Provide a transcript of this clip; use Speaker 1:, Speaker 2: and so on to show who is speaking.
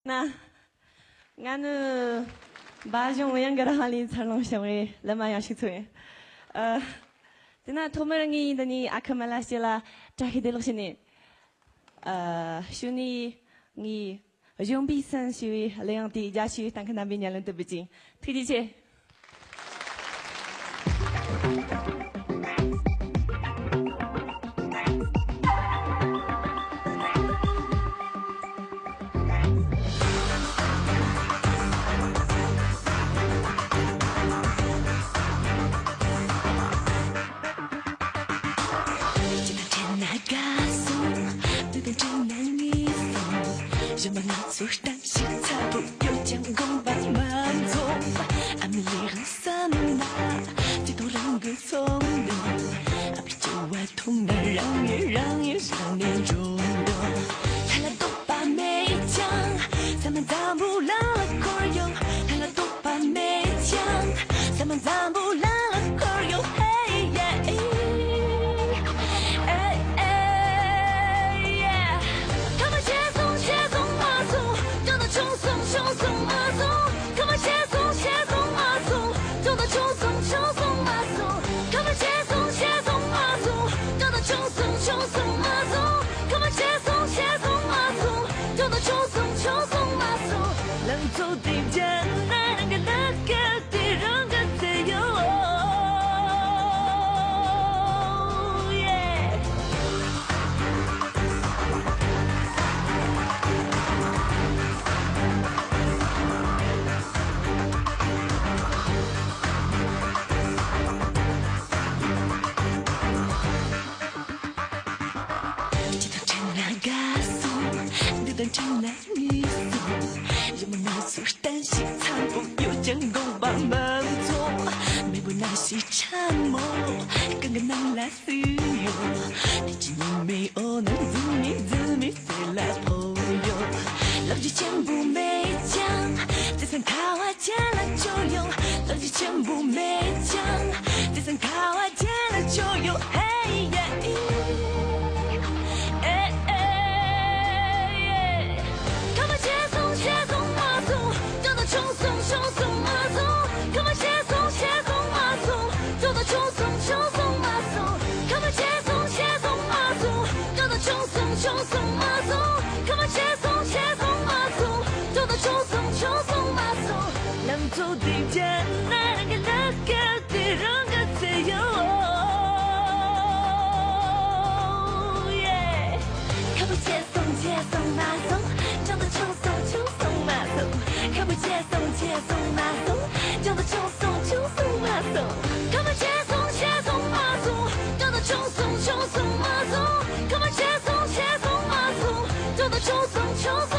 Speaker 1: 那俺们把兄弟给他喊里成龙兄弟，人嘛要去吹。那他们人的你阿克曼拉些啦，扎起的路线呢？兄弟你用比赛去两地家去，但看那边年龄对不进，推荐去。
Speaker 2: Je m'en sur ta chita pour yo jang gong ba man zong am li ran san na ti to rang ge song de a pi jiu wa tong na rang ye shang nian zhong de ta la do ba mei jiang咱们咱不拉了口哟ta la do ba mei jiang咱们咱不拉了口哟嘿耶等着男女送，人们那苏丹西餐不有将公把满座，美不那西沉默，刚刚能来自由，你只你没有能自mi谁来朋友，老几全部没讲，再三卡瓦见了就用，老几全部没讲，再三卡瓦见了就用，嘿耶。走的艰难，那个的人个自由。可不接送马送，长得穷送马送。可不接送马送，长得穷送马送。可不接送马送，长得穷送马送。可不接送马送，长得穷送。